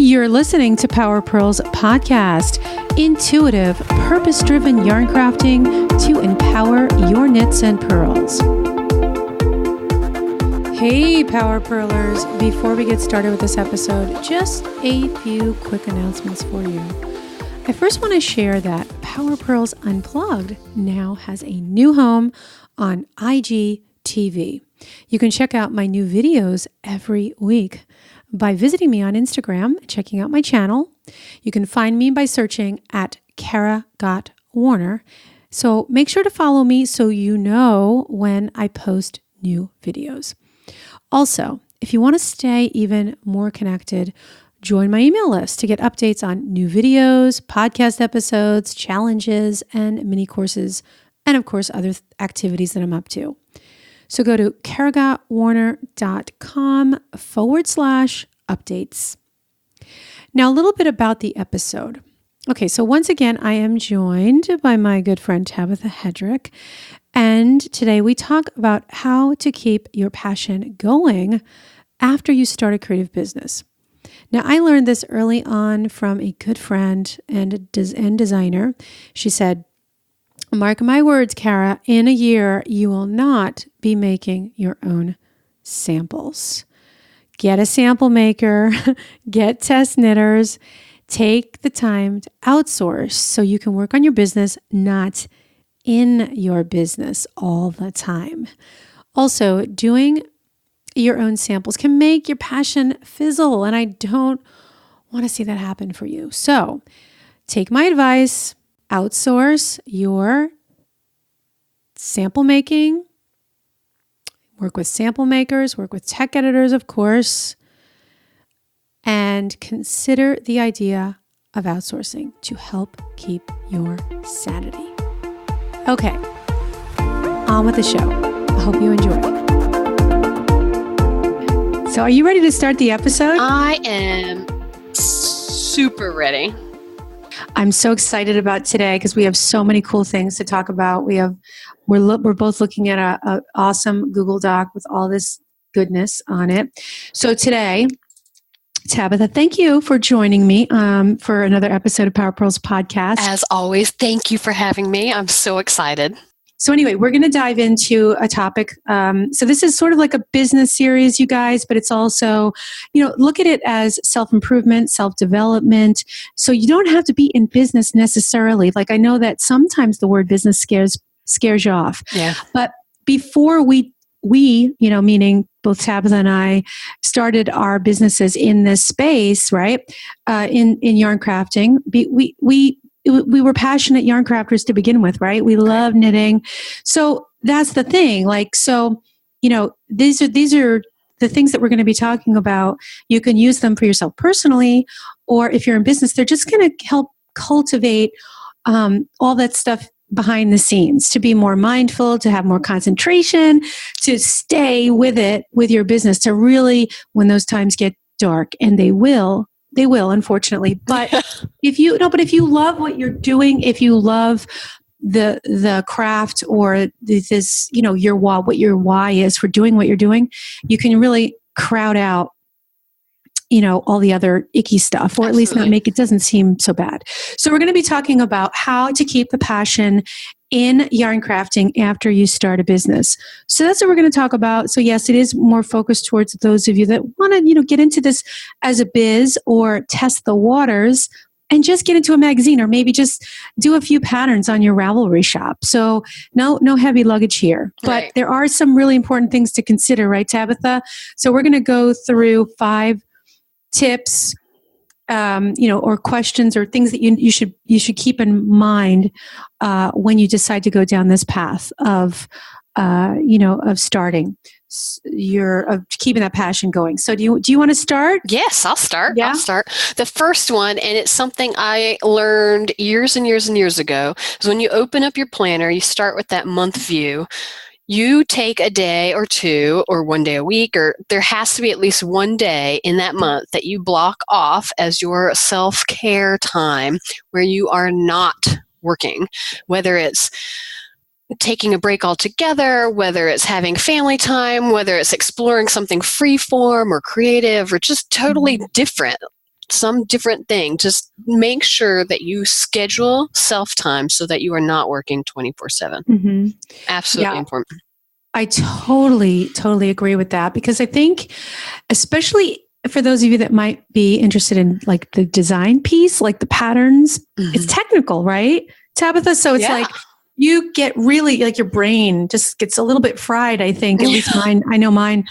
You're listening to Power Pearls Podcast, intuitive, purpose-driven yarn crafting to empower your knits and pearls. Hey, Power Pearlers. Before we get started with this episode, just a few quick announcements for you. I first want to share that Power Pearls Unplugged now has a new home on IGTV. You can check out my new videos every week by visiting me on Instagram, checking out my channel. You can find me by searching at Kara Got Warner. So make sure to follow me so you know when I post new videos. Also, if you want to stay even more connected, join my email list to get updates on new videos, podcast episodes, challenges, and mini courses, and of course, other activities that I'm up to. So go to karagotwarner.com/updates. Now, a little bit about the episode. Okay, so once again, I am joined by my good friend Tabitha Hedrick, and today we talk about how to keep your passion going after you start a creative business. Now, I learned this early on from a good friend and designer. She said, "Mark my words, Kara, in a year, you will not be making your own samples. Get a sample maker, get test knitters, take the time to outsource so you can work on your business, not in your business all the time. Also, doing your own samples can make your passion fizzle, and I don't want to see that happen for you. So take my advice, outsource your sample making, work with sample makers, work with tech editors, of course, and consider the idea of outsourcing to help keep your sanity." Okay, on with the show. I hope you enjoy. So are you ready to start the episode? I am super ready. I'm so excited about today because we have so many cool things to talk about. We're both looking at a awesome Google Doc with all this goodness on it. So today, Tabitha, thank you for joining me for another episode of Power Pearls Podcast. As always, thank you for having me. I'm so excited. So anyway, we're going to dive into a topic. So this is sort of like a business series, you guys, but it's also, look at it as self-improvement, self-development. So you don't have to be in business necessarily. Like, I know that sometimes the word business scares you off. Yeah. But before we, meaning both Tabitha and I, started our businesses in this space, right? In yarn crafting, we were passionate yarn crafters to begin with, right? We love knitting. So that's the thing. These are the things that we're going to be talking about. You can use them for yourself personally, or if you're in business, they're just going to help cultivate all that stuff behind the scenes, to be more mindful, to have more concentration, to stay with it, with your business, to really, when those times get dark, and they will, unfortunately. But if you love what you're doing, if you love the craft or this, what your why is for doing what you're doing, you can really crowd out, all the other icky stuff, or at least not make it doesn't seem so bad. So we're going to be talking about how to keep the passion in yarn crafting after you start a business. So that's what we're going to talk about. So yes, it is more focused towards those of you that want to, get into this as a biz or test the waters and just get into a magazine, or maybe just do a few patterns on your Ravelry shop. So no heavy luggage here, but there are some really important things to consider, right, Tabitha? So we're going to go through 5 tips, or questions or things that you should keep in mind when you decide to go down this path of starting of keeping that passion going. So do you want to start? Yes, I'll start. Yeah? I'll start. The first one, and it's something I learned years and years and years ago, is when you open up your planner, you start with that month view. You take a day or two, or one day a week, or there has to be at least one day in that month that you block off as your self-care time where you are not working, whether it's taking a break altogether, whether it's having family time, whether it's exploring something free form or creative or just totally different. some different thing. Just make sure that you schedule self-time so that you are not working 24/7. Mm-hmm. Absolutely important. I totally agree with that, because I think, especially for those of you that might be interested in like the design piece, like the patterns, it's technical, right, Tabitha? So it's like you get really, like, your brain just gets a little bit fried, I think. At least mine, I know mine,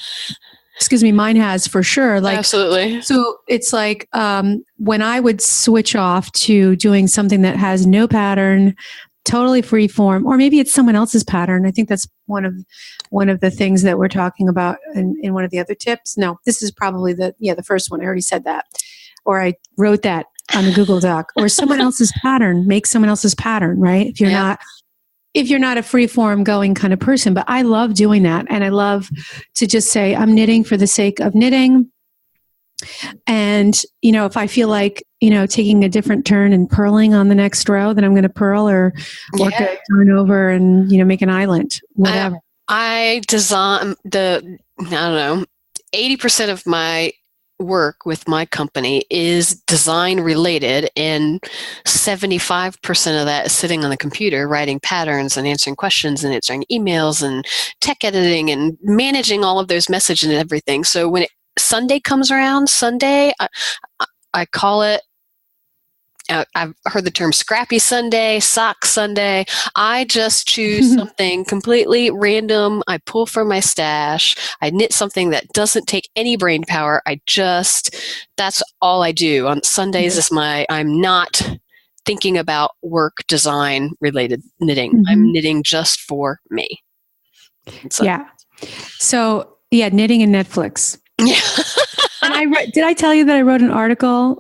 mine has for sure. Like, absolutely. So it's like when I would switch off to doing something that has no pattern, totally free form, or maybe it's someone else's pattern. I think that's one of the things that we're talking about in one of the other tips. No, this is probably the first one. I already said that, or I wrote that on the Google Doc. Or someone else's pattern, make someone else's pattern, right? If you're not a free form going kind of person. But I love doing that, and I love to just say I'm knitting for the sake of knitting. And, if I feel like, taking a different turn and purling on the next row, then I'm going to purl or work a turn over and, make an island, whatever. I design 80% of my work with my company is design related, and 75% of that is sitting on the computer writing patterns and answering questions and answering emails and tech editing and managing all of those messages and everything. So when Sunday comes around, I call it, I've heard the term scrappy Sunday, sock Sunday. I just choose something completely random. I pull from my stash. I knit something that doesn't take any brain power. That's all I do. On Sundays I'm not thinking about work design related knitting. I'm knitting just for me. So knitting and Netflix. Yeah. And did I tell you that I wrote an article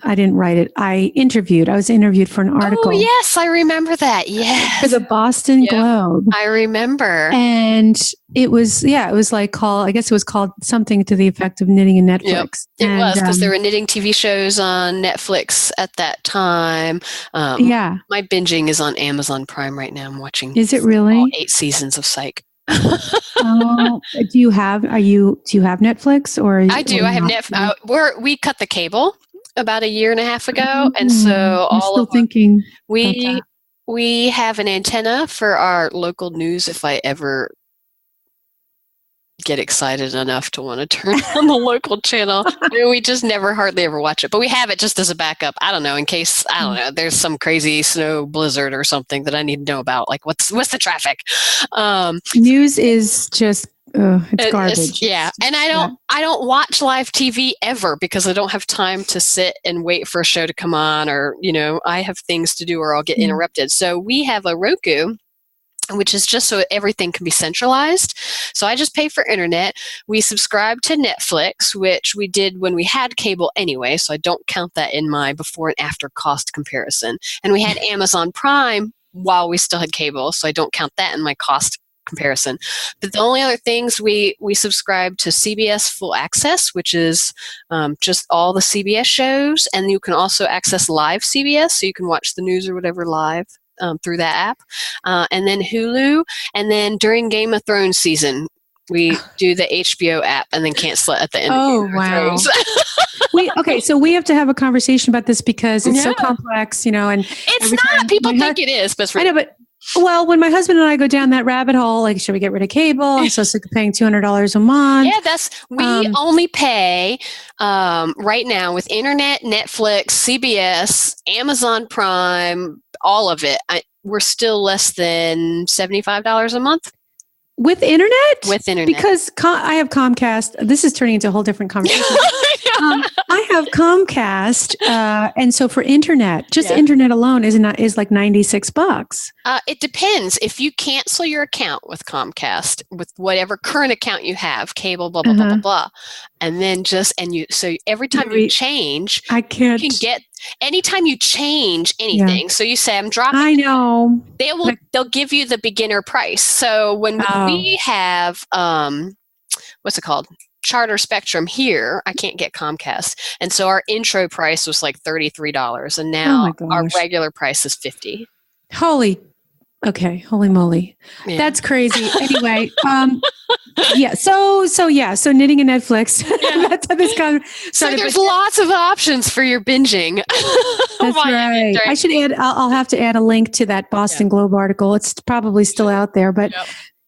I didn't write it. I was interviewed for an article. Oh, yes, I remember that. Yes. For the Boston Globe. I remember. And it was like I guess it was called something to the effect of knitting and Netflix. Yep. It was, because there were knitting TV shows on Netflix at that time. My binging is on Amazon Prime right now. I'm watching. Is it really? All 8 seasons of Psych. Do you have Netflix, or I do. I have Netflix. We cut the cable about a year and a half ago, and so we have an antenna for our local news. If I ever get excited enough to want to turn on the local channel, we just hardly ever watch it, but we have it just as a backup. I don't know, in case there's some crazy snow blizzard or something that I need to know about, like what's the traffic. News is just it's garbage. And I don't watch live TV ever, because I don't have time to sit and wait for a show to come on, or I have things to do or I'll get interrupted. So we have a Roku, which is just so everything can be centralized. So I just pay for internet. We subscribe to Netflix, which we did when we had cable anyway, so I don't count that in my before and after cost comparison. And we had Amazon Prime while we still had cable, so I don't count that in my cost comparison. But the only other things, we subscribe to CBS Full Access, which is just all the CBS shows, and you can also access live CBS, so you can watch the news or whatever live through that app, and then Hulu, and then during Game of Thrones season, we do the HBO app and then cancel it at the end. Oh, wow. So we have to have a conversation about this, because it's so complex, and it's not. People think it is, but I know, but when my husband and I go down that rabbit hole, like, should we get rid of cable? I'm so sick of paying $200 a month. Yeah, we only pay right now with internet, Netflix, CBS, Amazon Prime, all of it. We're still less than $75 a month. With internet? With internet. Because I have Comcast. This is turning into a whole different conversation. I have Comcast. And so for internet, internet alone is like $96. It depends. If you cancel your account with Comcast, with whatever current account you have, cable, blah, blah, blah, blah, blah. And then so every time you change, you can get, anytime you change anything. Yeah. So you say, I'm dropping. I know. They'll give you the beginner price. So when we have, what's it called? Charter Spectrum here, I can't get Comcast. And so our intro price was like $33. And now our regular price is $50. Holy moly. Yeah. That's crazy. Anyway, Yeah. So knitting and Netflix. Yeah. That's how this started. So there's lots of options for your binging. That's right. I should add. I'll have to add a link to that Boston Globe article. It's probably still out there, but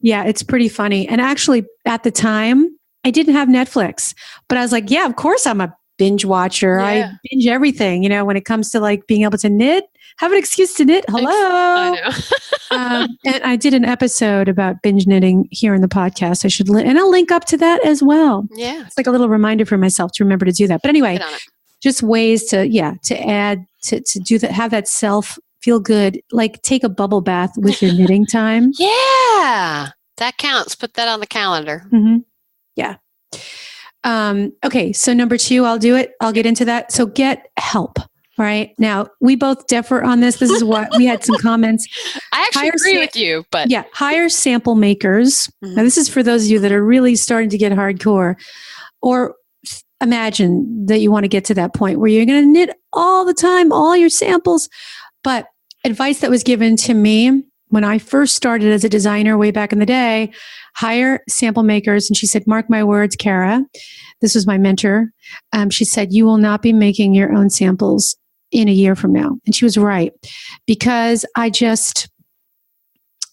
yeah, it's pretty funny. And actually, at the time, I didn't have Netflix, but I was like, yeah, of course, I'm a binge watcher. Yeah. I binge everything. When it comes to like being able to knit, have an excuse to knit. Hello. I know. And I did an episode about binge knitting here in the podcast. I should, and I'll link up to that as well. Yeah. It's like a little reminder for myself to remember to do that. But anyway, just ways to add, to do that, have that self feel good, like take a bubble bath with your knitting time. Yeah. That counts. Put that on the calendar. Mm-hmm. Yeah. Okay. So number 2, I'll do it. I'll get into that. So get help. Right now, we both differ on this. This is what we had some comments. I actually agree with you, but hire sample makers. Mm-hmm. Now, this is for those of you that are really starting to get hardcore, or imagine that you want to get to that point where you're going to knit all the time, all your samples. But advice that was given to me when I first started as a designer way back in the day, hire sample makers. And she said, mark my words, Kara. This was my mentor. She said, you will not be making your own samples in a year from now. And she was right, because I just,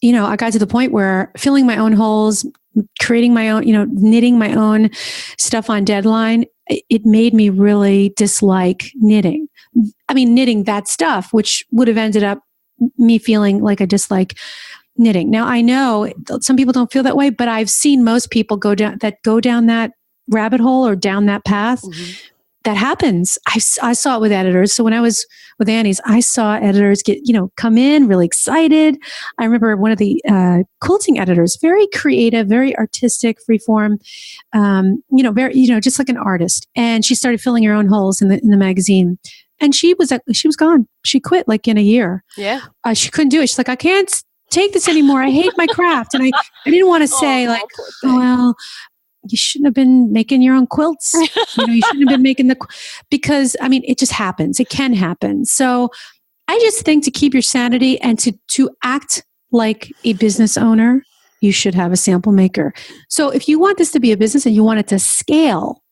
I got to the point where filling my own holes, creating my own, knitting my own stuff on deadline, it made me really dislike knitting. I mean, knitting that stuff, which would have ended up me feeling like I dislike knitting. Now, I know some people don't feel that way, but I've seen most people go down that rabbit hole or down that path. Mm-hmm. That happens. I saw it with editors. So when I was with Annie's, I saw editors get, come in really excited. I remember one of the quilting editors, very creative, very artistic, freeform, very, just like an artist. And she started filling her own holes in the magazine. And she was gone. She quit like in a year. Yeah. She couldn't do it. She's like, I can't take this anymore. I hate my craft. And I didn't want to say you shouldn't have been making your own quilts. You shouldn't have been making because it just happens. It can happen. So I just think to keep your sanity and to act like a business owner, you should have a sample maker. So if you want this to be a business and you want it to scale,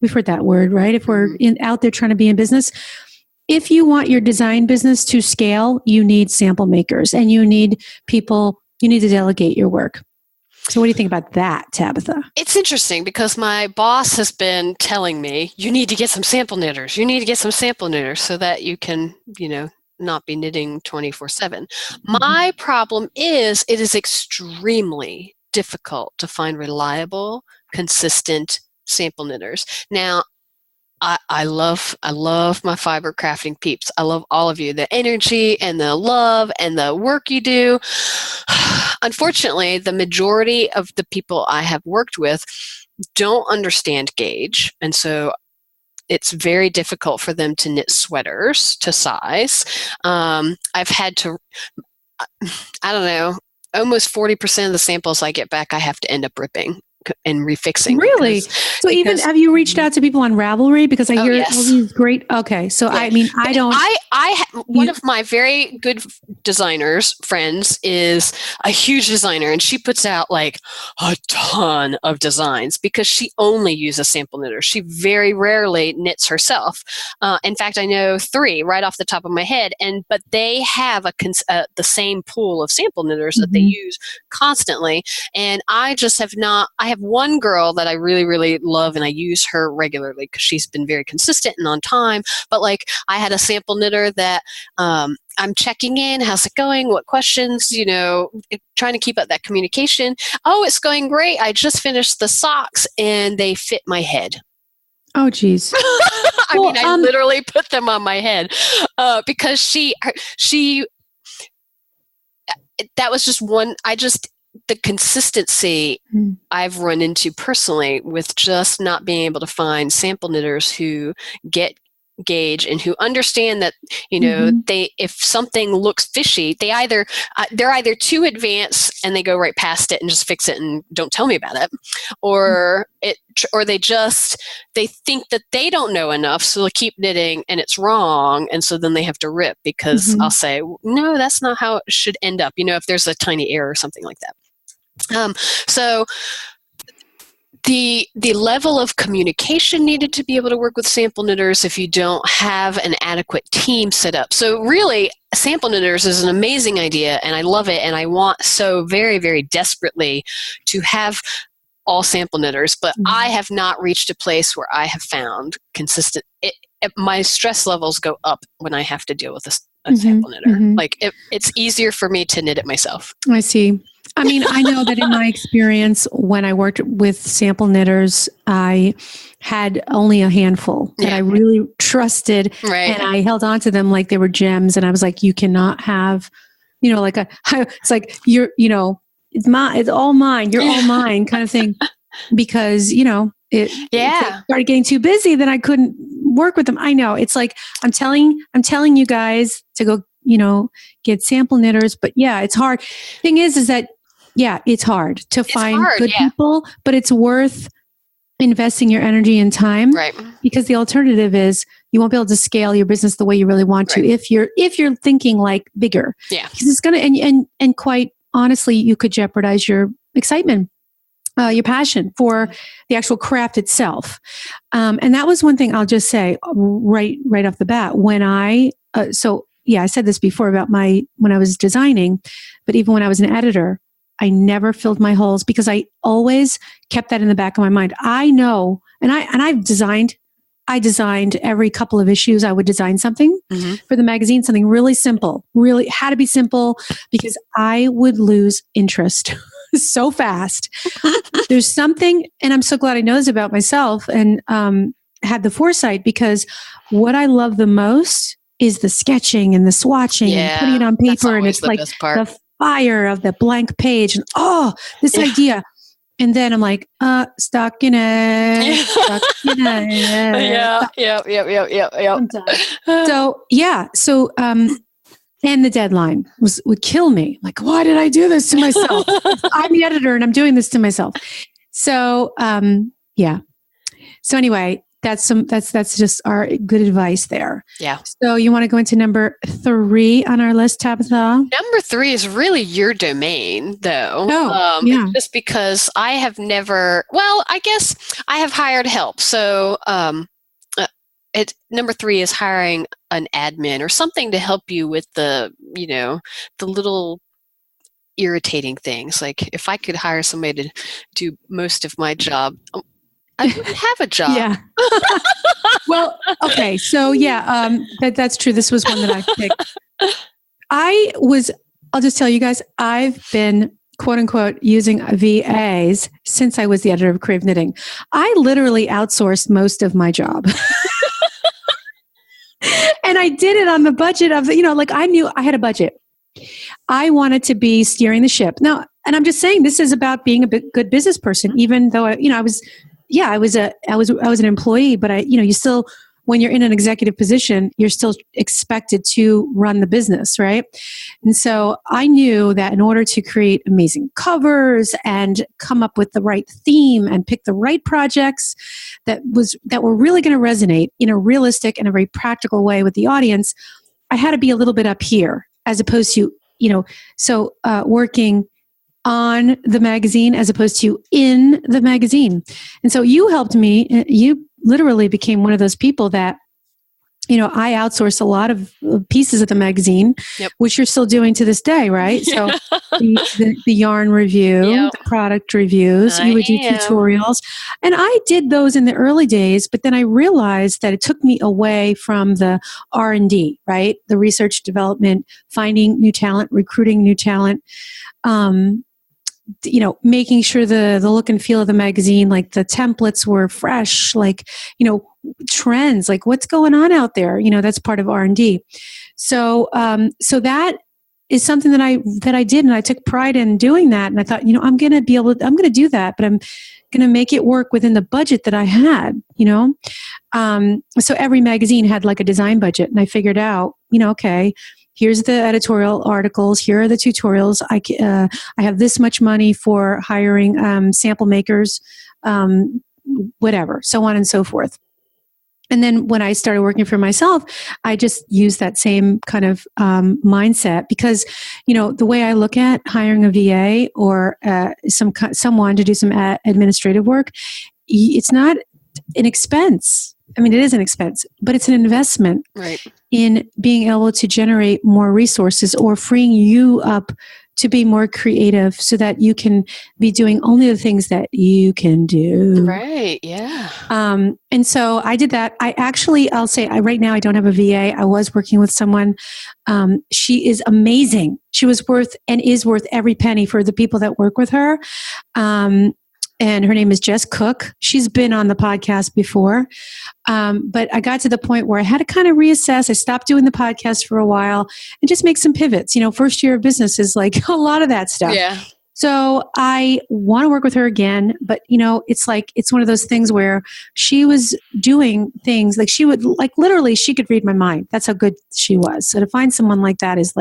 we've heard that word, right? If we're out there trying to be in business, if you want your design business to scale, you need sample makers and you need people, you need to delegate your work. So what do you think about that, Tabitha? It's interesting because my boss has been telling me, you need to get some sample knitters. You need to get some sample knitters so that you can, not be knitting 24/7. Mm-hmm. My problem is it is extremely difficult to find reliable, consistent sample knitters. Now, I love my fiber crafting peeps. I love all of you, the energy and the love and the work you do. Unfortunately, the majority of the people I have worked with don't understand gauge. And so it's very difficult for them to knit sweaters to size. I've had to, almost 40% of the samples I get back, I have to end up ripping and refixing. Really? Because have you reached out to people on Ravelry? Because I hear all these great. Okay, so yeah. I don't. One of my very good designers friends is a huge designer, and she puts out like a ton of designs because she only uses sample knitters. She very rarely knits herself. In fact, I know 3 right off the top of my head, but they have the same pool of sample knitters that they use constantly, and I just have not. I have one girl that I really, really love, and I use her regularly because she's been very consistent and on time. But I had a sample knitter that I'm checking in. How's it going? What questions? Trying to keep up that communication. Oh, it's going great. I just finished the socks, and they fit my head. Oh, geez. I literally put them on my head because she. That was just one. The consistency I've run into personally with just not being able to find sample knitters who get gauge and who understand that, if something looks fishy, they're either too advanced and they go right past it and just fix it and don't tell me about it, or they think that they don't know enough, so they'll keep knitting and it's wrong, and so then they have to rip because I'll say, no, that's not how it should end up, if there's a tiny error or something like that. So The level of communication needed to be able to work with sample knitters if you don't have an adequate team set up. So really, sample knitters is an amazing idea, and I love it, and I want so very, very desperately to have all sample knitters, but I have not reached a place where I have found consistent. My stress levels go up when I have to deal with a sample knitter. Like it's easier for me to knit it myself. I see. I mean, I know that in my experience, when I worked with sample knitters, I had only a handful that I really trusted, and I held on to them like they were gems. And I was like, you cannot have, it's like it's all mine. You're all mine kind of thing, because, it started getting too busy, then I couldn't work with them. I know it's like, I'm telling you guys to go, get sample knitters, but it's hard. Thing is that, it's hard to find good people, but it's worth investing your energy and time, because the alternative is you won't be able to scale your business the way you really want to if you're thinking like bigger. Because it's gonna and quite honestly, you could jeopardize your excitement, your passion for the actual craft itself. And that was one thing I'll just say right off the bat. When I said this before about when I was designing, but even when I was an editor, I never filled my holes, because I always kept that in the back of my mind. I know, and I designed every couple of issues. I would design something for the magazine, something really simple, really had to be simple, because I would lose interest so fast. There's something, and I'm so glad I know this about myself and had the foresight, because what I love the most is the sketching and the swatching and putting it on paper, and it's like the fire of the blank page and this idea. And then I'm like, stuck in it. I'm done. So and the deadline would kill me. Like, why did I do this to myself? I'm the editor and I'm doing this to myself. So So anyway, that's just our good advice there. Yeah. So you want to go into number 3 on our list, Tabitha? Number 3 is really your domain, though. Just because I have never. Well, I guess I have hired help. So number 3 is hiring an admin or something to help you with the little irritating things. Like if I could hire somebody to do most of my job, I wouldn't have a job. Yeah. Well, okay. So that's true. This was one that I picked. I'll just tell you guys, I've been quote unquote using VAs since I was the editor of Crave Knitting. I literally outsourced most of my job. And I did it on the budget of, I knew I had a budget. I wanted to be steering the ship. Now, and I'm just saying this is about being a good business person, even though I was an employee, but you still, when you're in an executive position, you're still expected to run the business, right? And so I knew that in order to create amazing covers and come up with the right theme and pick the right projects that were really going to resonate in a realistic and a very practical way with the audience, I had to be a little bit up here as opposed to, working on the magazine as opposed to in the magazine. And so you helped me. You literally became one of those people that, I outsourced a lot of pieces of the magazine, which you're still doing to this day, right? So the yarn review, the product reviews, you would do tutorials. And I did those in the early days, but then I realized that it took me away from the R&D, right? The research development, finding new talent, recruiting new talent, making sure the look and feel of the magazine, like the templates were fresh, like, trends, like what's going on out there, that's part of R&D. So that is something that I did. And I took pride in doing that. And I thought, I'm going to do that, but I'm going to make it work within the budget that I had, so every magazine had like a design budget, and I figured out, okay, here's the editorial articles. Here are the tutorials. I have this much money for hiring sample makers, whatever, so on and so forth. And then when I started working for myself, I just used that same kind of mindset because, the way I look at hiring a VA or someone to do some administrative work, it's not an expense. I mean, it is an expense, but it's an investment in being able to generate more resources or freeing you up to be more creative so that you can be doing only the things that you can do. Right. Yeah. And so I did that. I'll say right now I don't have a VA. I was working with someone. She is amazing. She was worth and is worth every penny for the people that work with her. And her name is Jess Cook. She's been on the podcast before. But I got to the point where I had to kind of reassess. I stopped doing the podcast for a while and just make some pivots. First year of business is like a lot of that stuff. Yeah. So I want to work with her again, but it's one of those things where she was doing things like she would literally she could read my mind. That's how good she was. So to find someone like that is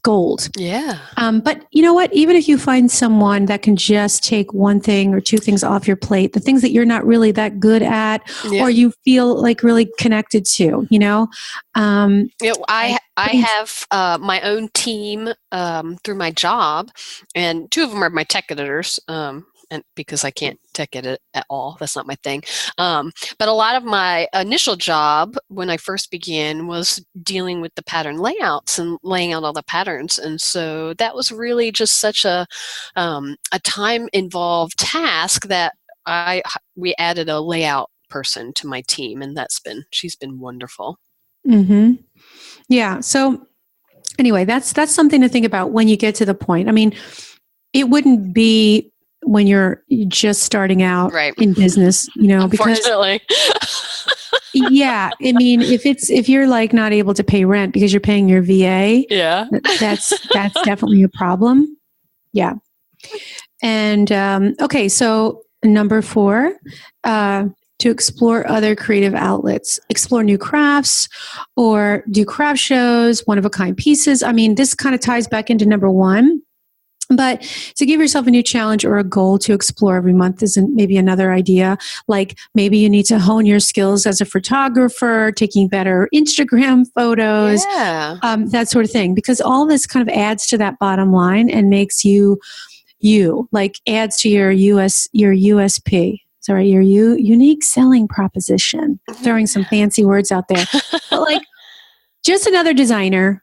gold. Yeah. But you know what? Even if you find someone that can just take one thing or two things off your plate, the things that you're not really that good at, or you feel like really connected to, I have my own team through my job, and two of them are my tech editors. And because I can't tech edit at all, that's not my thing. But a lot of my initial job when I first began was dealing with the pattern layouts and laying out all the patterns. And so that was really just such a time-involved task that we added a layout person to my team, and she's been wonderful. Mm-hmm. Yeah. So anyway, that's something to think about when you get to the point. I mean, it wouldn't be when you're just starting out in business, Unfortunately. Yeah. I mean, if you're not able to pay rent because you're paying your VA, that's definitely a problem. Yeah. And, okay. So number 4, to explore other creative outlets, explore new crafts or do craft shows, one-of-a-kind pieces. I mean, this kind of ties back into number 1. But to give yourself a new challenge or a goal to explore every month isn't maybe another idea. Like maybe you need to hone your skills as a photographer, taking better Instagram photos, that sort of thing. Because all this kind of adds to that bottom line and makes you, adds to your USP. Sorry, your unique selling proposition. Throwing some fancy words out there. But just another designer.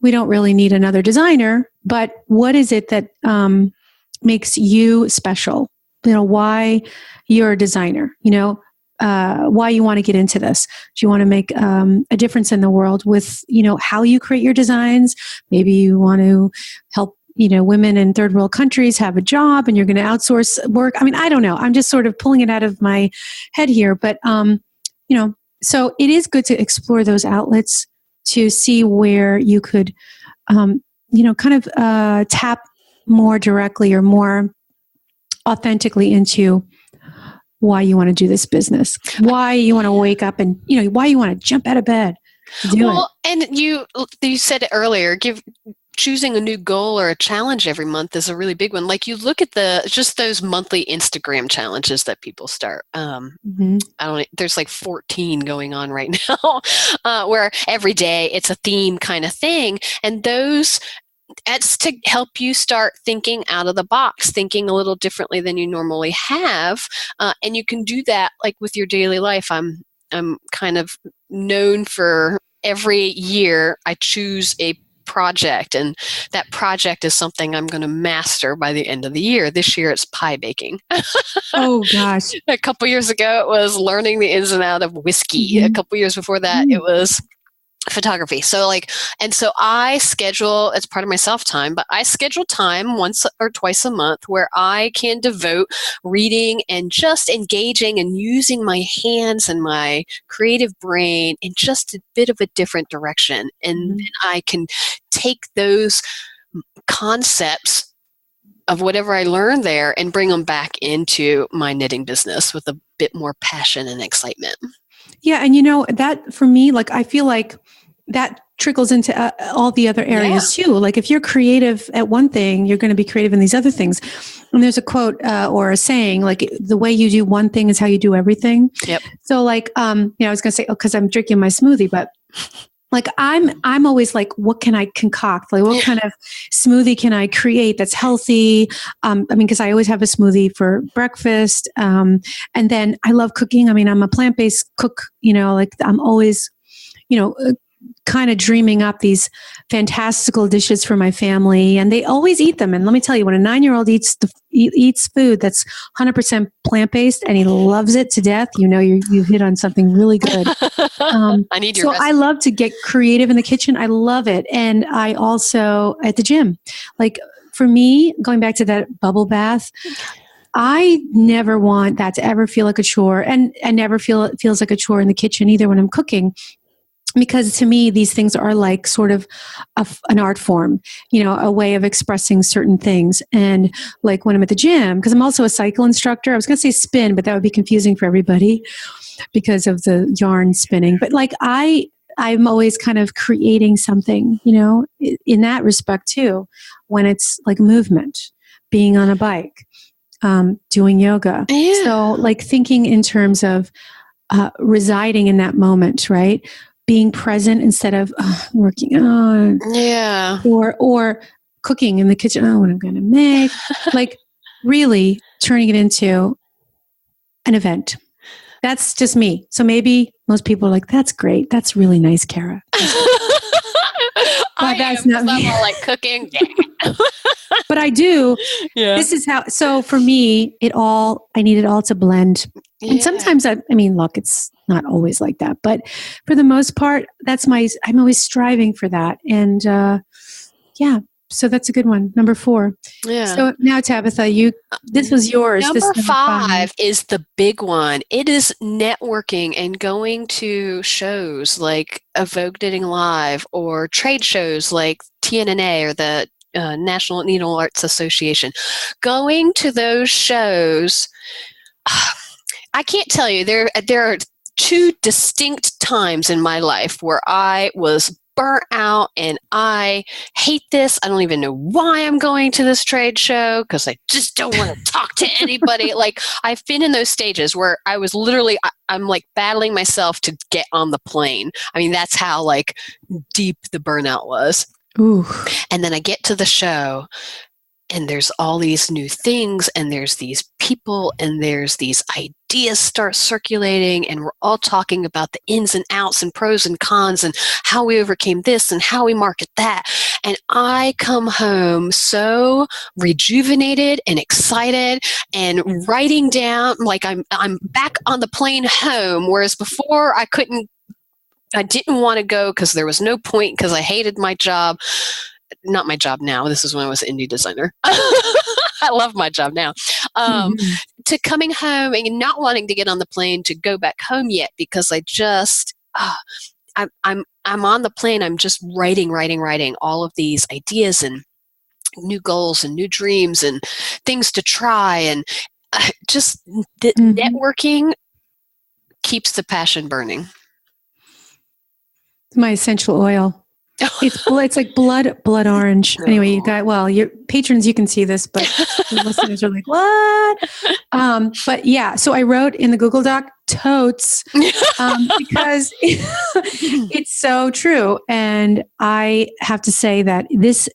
We don't really need another designer, but what is it that makes you special? Why you're a designer, why you want to get into this. Do you want to make a difference in the world with, how you create your designs? Maybe you want to help, women in third world countries have a job and you're going to outsource work. I mean, I don't know. I'm just sort of pulling it out of my head here, but, so it is good to explore those outlets to see where you could, tap more directly or more authentically into why you want to do this business, why you want to wake up and, why you want to jump out of bed to do it. And you said it earlier, choosing a new goal or a challenge every month is a really big one. Like you look at just those monthly Instagram challenges that people start. There's 14 going on right now where every day it's a theme kind of thing. And that's to help you start thinking out of the box, thinking a little differently than you normally have. And you can do that with your daily life. I'm kind of known for every year I choose a project, and that project is something I'm going to master by the end of the year. This year it's pie baking. Oh gosh. A couple years ago it was learning the ins and out of whiskey. A couple years before that it was photography. So so I schedule, as part of my self-time, but I schedule time once or twice a month where I can devote reading and just engaging and using my hands and my creative brain in just a bit of a different direction. And I can take those concepts of whatever I learned there and bring them back into my knitting business with a bit more passion and excitement. Yeah. And that for me, I feel like that trickles into all the other areas too. Like if you're creative at one thing, you're going to be creative in these other things. And there's a quote or a saying, like the way you do one thing is how you do everything. Yep. So like, I was going to say, because I'm drinking my smoothie, but like I'm always like, what can I concoct? Like what kind of smoothie can I create that's healthy? Because I always have a smoothie for breakfast. And then I love cooking. I mean, I'm a plant-based cook, like I'm always, kind of dreaming up these fantastical dishes for my family, and they always eat them. And let me tell you, when a 9-year-old eats food that's 100% plant-based and he loves it to death, you hit on something really good. I need your recipe. I love to get creative in the kitchen. I love it. And I also at the gym, like for me, going back to that bubble bath, I never want that to ever feel like a chore, and I never feel it feels like a chore in the kitchen either when I'm cooking. Because to me, these things are like sort of an art form, a way of expressing certain things. And like when I'm at the gym, because I'm also a cycle instructor, I was going to say spin, but that would be confusing for everybody because of the yarn spinning. But like I'm always kind of creating something, in that respect too, when it's like movement, being on a bike, doing yoga. Yeah. So like thinking in terms of residing in that moment, right? Being present instead of working on, or cooking in the kitchen. Oh, what I'm going to make, like really turning it into an event. That's just me. So maybe most people are like, "That's great. That's really nice, Kara." But that's not me. I'm all like cooking. Yeah. But I do. Yeah. This is how. So for me, I need it all to blend. Yeah. And sometimes look, it's not always like that, but for the most part, I'm always striving for that. And so that's a good one. Number 4. Yeah. So now Tabitha, this was yours. Number 5 is the big one. It is networking and going to shows like Vogue Knitting Live or trade shows like TNNA or the National Needle Arts Association. Going to those shows, I can't tell you, there are 2 distinct times in my life where I was burnt out and I hate this. I don't even know why I'm going to this trade show because I just don't want to talk to anybody. Like I've been in those stages where I was literally, I'm like battling myself to get on the plane. I mean, that's how like deep the burnout was. Ooh. And then I get to the show and there's all these new things and there's these people and there's these ideas start circulating and we're all talking about the ins and outs and pros and cons and how we overcame this and how we market that. And I come home so rejuvenated and excited and writing down like I'm back on the plane home, whereas before I didn't want to go because there was no point because I hated my job. Not my job now. This is when I was an indie designer. I love my job now. To coming home and not wanting to get on the plane to go back home yet because I just, I'm on the plane. I'm just writing all of these ideas and new goals and new dreams and things to try and just networking keeps the passion burning. My essential oil. It's like blood orange. No. Anyway, your patrons, you can see this, but the listeners are like, what? But yeah, so I wrote in the Google Doc totes because it's so true. And I have to say that this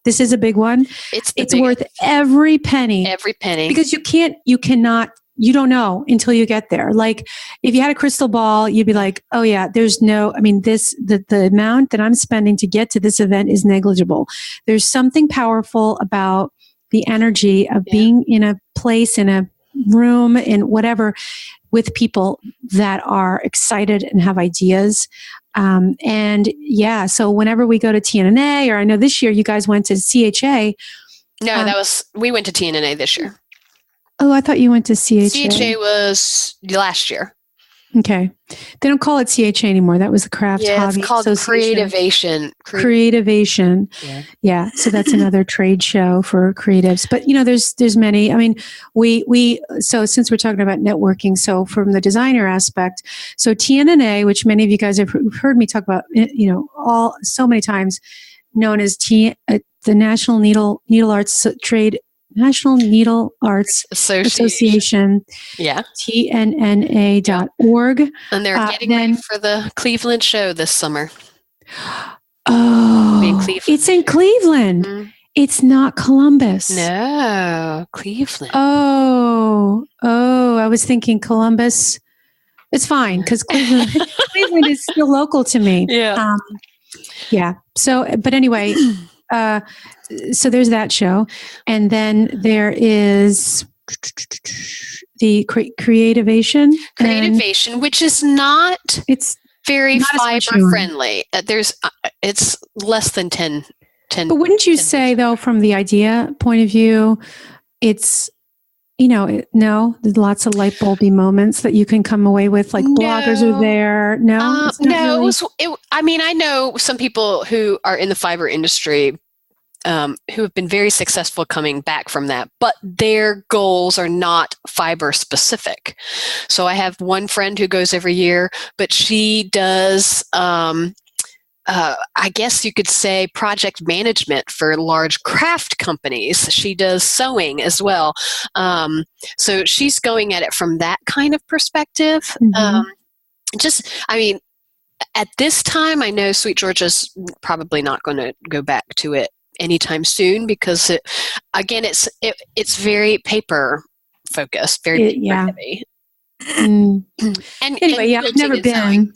is a big one. It's worth every penny. Every penny. Because you don't know until you get there. Like if you had a crystal ball, you'd be like, oh yeah, the amount that I'm spending to get to this event is negligible. There's something powerful about the energy of being in a place, in a room, in whatever, with people that are excited and have ideas. So whenever we go to TNNA, or I know this year you guys went to CHA. No, we went to TNNA this year. Oh, I thought you went to CHA. CHA was last year. Okay. They don't call it CHA anymore. That was the Craft Hobby it's called Association. Creativation. Yeah. So that's another trade show for creatives. But there's many. I mean, so since we're talking about networking, so from the designer aspect, so TNNA, which many of you guys have heard me talk about, so many times, known as the National Needle Arts Trade. National Needle Arts Association. Yeah. TNNA.org. And they're getting ready for the Cleveland show this summer. Oh, it's in Cleveland. Mm-hmm. It's not Columbus. No, Cleveland. Oh, I was thinking Columbus. It's fine because Cleveland is still local to me. Yeah. Yeah. So, but anyway, so there's that show. And then there is the Creativation. Creativation, which is it's very fiber friendly. It's less than 10. But wouldn't you say, though, from the idea point of view, it's, there's lots of light bulby moments that you can come away with, like bloggers are there. No, no. Really? I know some people who are in the fiber industry who have been very successful coming back from that, but their goals are not fiber specific. So I have one friend who goes every year, but she does, I guess you could say, project management for large craft companies. She does sewing as well. So she's going at it from that kind of perspective. Mm-hmm. At this time, I know Sweet Georgia's probably not going to go back to it anytime soon because it's very paper focused, very heavy. And anyway, I've never been.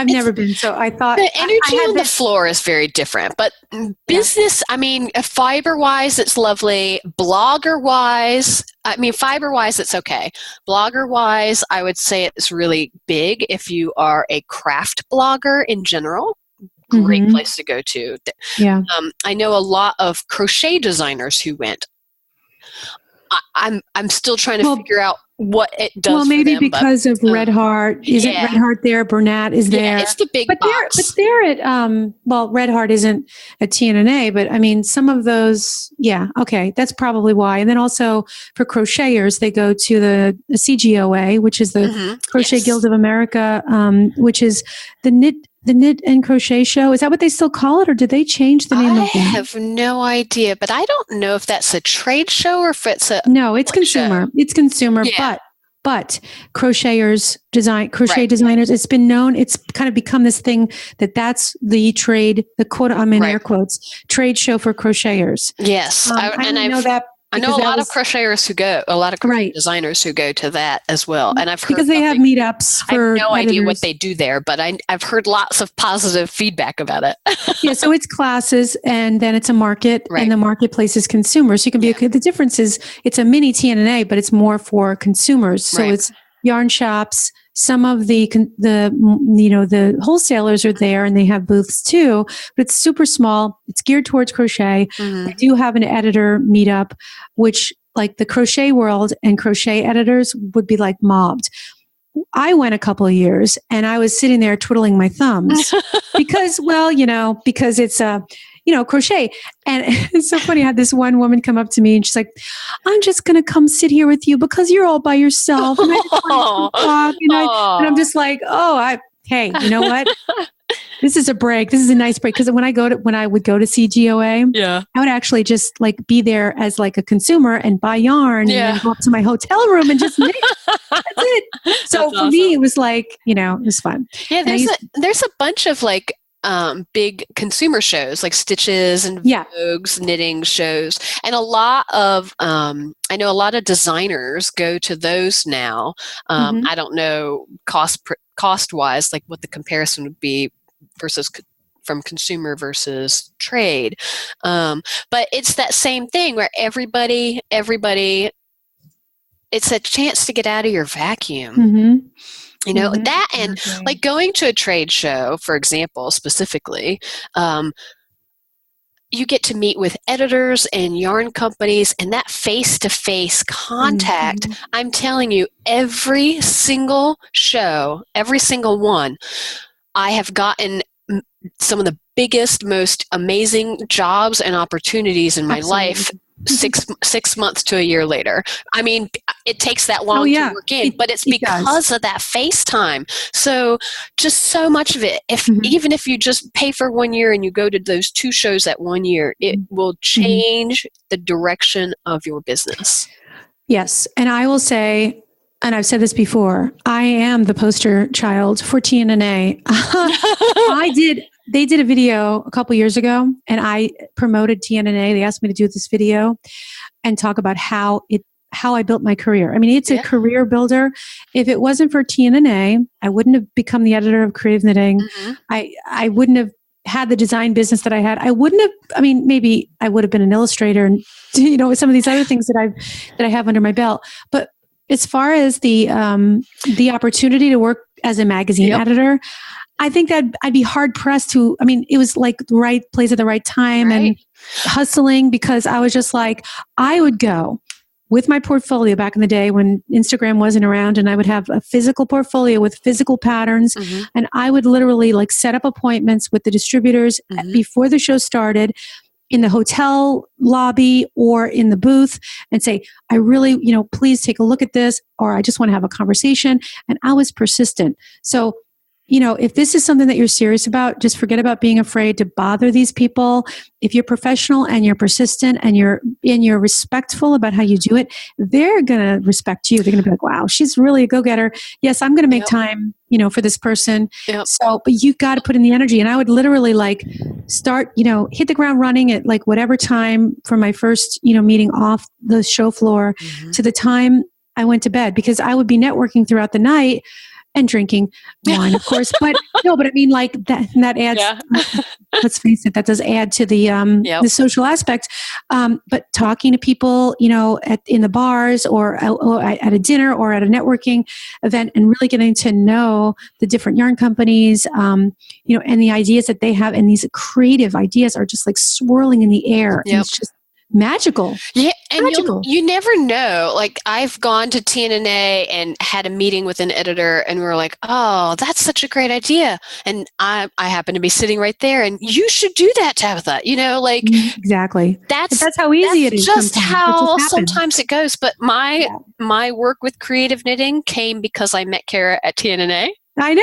Never been, so I thought the energy on the floor is very different. But business, fiber-wise, it's lovely. Blogger-wise, fiber-wise, it's okay. Blogger-wise, I would say it's really big if you are a craft blogger in general. Great place to go to. Yeah. I know a lot of crochet designers who went. I'm still trying to figure out what it does. Well, maybe for them, because of Red Heart. Isn't Red Heart there? Burnett is there. Yeah, it's the big box. But they're at Red Heart isn't at TNNA, but some of those, okay, that's probably why. And then also for crocheters, they go to the CGOA, which is the Crochet Guild of America, which is the knit and crochet show. Is that what they still call it, or did they change the name of it? I have no idea, but I don't know if that's a trade show or if it's No, it's consumer. Show. It's consumer, but crocheters, designers, it's been known, it's kind of become this thing that's the trade, the quote, I'm in air quotes, trade show for crocheters. Yes. I know that. I know a lot of crocheters who go, a lot of crochet designers who go to that as well. And I've heard because they have meetups for I have no editors. idea what they do there, but I've heard lots of positive feedback about it. So it's classes and then it's a market and the marketplace is consumers. So you can be, the difference is it's a mini TNNA, but it's more for consumers. So it's yarn shops. Some of the wholesalers are there and they have booths too, but it's super small. It's geared towards crochet. I do have an editor meetup, which like the crochet world and crochet editors would be like mobbed. I went a couple of years and I was sitting there twiddling my thumbs because it's crochet. And it's so funny. I had this one woman come up to me and she's like, I'm just going to come sit here with you because you're all by yourself. And I just want to talk. And I'm just like, hey, you know what? This is a break. This is a nice break. Because when I would go to CGOA, I would actually just like be there as like a consumer and buy yarn and then go up to my hotel room and just knit. That's it. So for me, it was like, it was fun. Yeah, there's a bunch of like big consumer shows like Stitches and Vogue's knitting shows, and a lot of I know a lot of designers go to those now. I don't know cost wise like what the comparison would be versus from consumer versus trade, but it's that same thing where everybody it's a chance to get out of your vacuum. That and like going to a trade show, for example, specifically, you get to meet with editors and yarn companies, and that face-to-face contact, I'm telling you, every single show, every single one, I have gotten some of the biggest, most amazing jobs and opportunities in my life 6 months to a year later. I mean, it takes that long to work in, but it's because of that FaceTime. So just so much of it, even if you just pay for 1 year and you go to those 2 shows at 1 year, it will change the direction of your business. Yes. And I will say, and I've said this before, I am the poster child for TNNA. They did a video a couple years ago, and I promoted TNNA. They asked me to do this video and talk about how I built my career. I mean, it's a career builder. If it wasn't for TNNA, I wouldn't have become the editor of Creative Knitting. I wouldn't have had the design business that I had. I wouldn't have, I mean, maybe I would have been an illustrator and, some of these other things that I have under my belt. But as far as the opportunity to work as a magazine editor, I think that I'd be hard pressed to, I mean, it was like the right place at the right time and hustling, because I was just like, I would go with my portfolio back in the day when Instagram wasn't around, and I would have a physical portfolio with physical patterns. And I would literally like set up appointments with the distributors before the show started, in the hotel lobby or in the booth, and say, I really, please take a look at this, or I just want to have a conversation. And I was persistent. So, if this is something that you're serious about, just forget about being afraid to bother these people. If you're professional and you're persistent and you're respectful about how you do it, they're going to respect you. They're going to be like, wow, she's really a go-getter. Yes, I'm going to make time, for this person. So, but you got to put in the energy. And I would literally like start, hit the ground running at like whatever time from my first, meeting off the show floor to the time I went to bed, because I would be networking throughout the night and drinking wine, of course. But no, but I mean, like that adds, let's face it, that does add to the social aspect. But talking to people, in the bars or at a dinner or at a networking event, and really getting to know the different yarn companies, and the ideas that they have, and these creative ideas are just like swirling in the air. And it's just magical. Yeah, and you never know. Like, I've gone to TNNA and had a meeting with an editor, and we're like, oh, that's such a great idea. And I happen to be sitting right there, and you should do that, Tabitha. Exactly. That's how easy it is. Just how sometimes it goes. But my work with creative knitting came because I met Kara at TNNA. I know.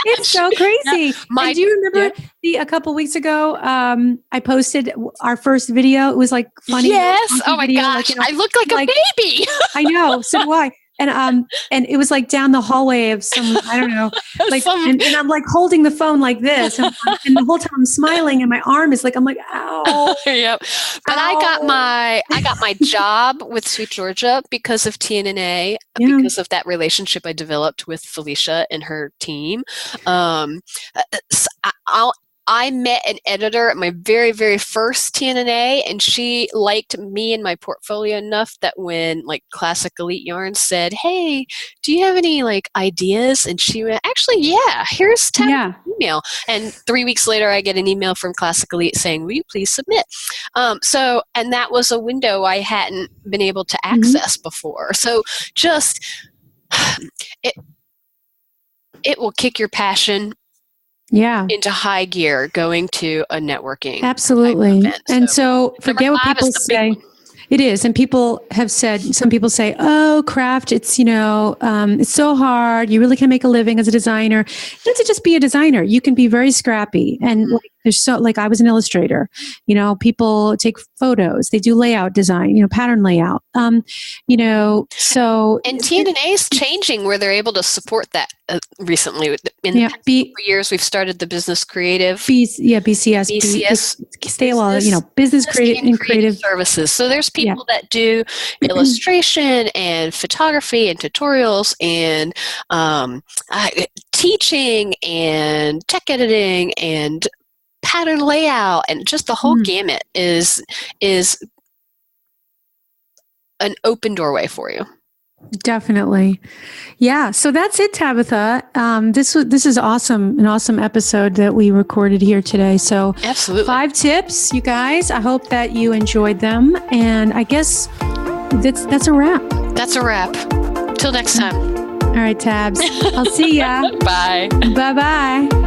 It's so crazy. And do you remember a couple weeks ago, I posted our first video. It was like funny. Yes. Oh my gosh. I looked like a baby. I know. So do I. And it was like down the hallway of some, I don't know, like, and I'm like holding the phone like this, and the whole time I'm smiling, and my arm is like, I'm like, ow. Yep. But ow. I got my job with Sweet Georgia because of TNNA, because of that relationship I developed with Felicia and her team. I met an editor at my very, very first TNNA, and she liked me and my portfolio enough that when like Classic Elite Yarns said, hey, do you have any like ideas? And she went, actually, here's Tabitha's email. And 3 weeks later, I get an email from Classic Elite saying, will you please submit? And that was a window I hadn't been able to access before. So just, it will kick your passion into high gear going to a networking absolutely event. And so forget what people say. It is. And people have said, some people say, oh, craft, it's, it's so hard. You really can make a living as a designer. You don't have to just be a designer. You can be very scrappy. And I was an illustrator, people take photos, they do layout design, pattern layout, so. And TNNA is changing where they're able to support that recently. In the past couple years, we've started the business creative. BCS. Stay well, business creative services. So there's people that do illustration and photography and tutorials and teaching and tech editing and pattern layout, and just the whole gamut is an open doorway for you. Definitely. Yeah. So that's it, Tabitha. This is awesome. An awesome episode that we recorded here today. So absolutely 5 tips, you guys. I hope that you enjoyed them. And I guess that's a wrap. That's a wrap. Till next time. All right, Tabs. I'll see ya. Bye. Bye-bye.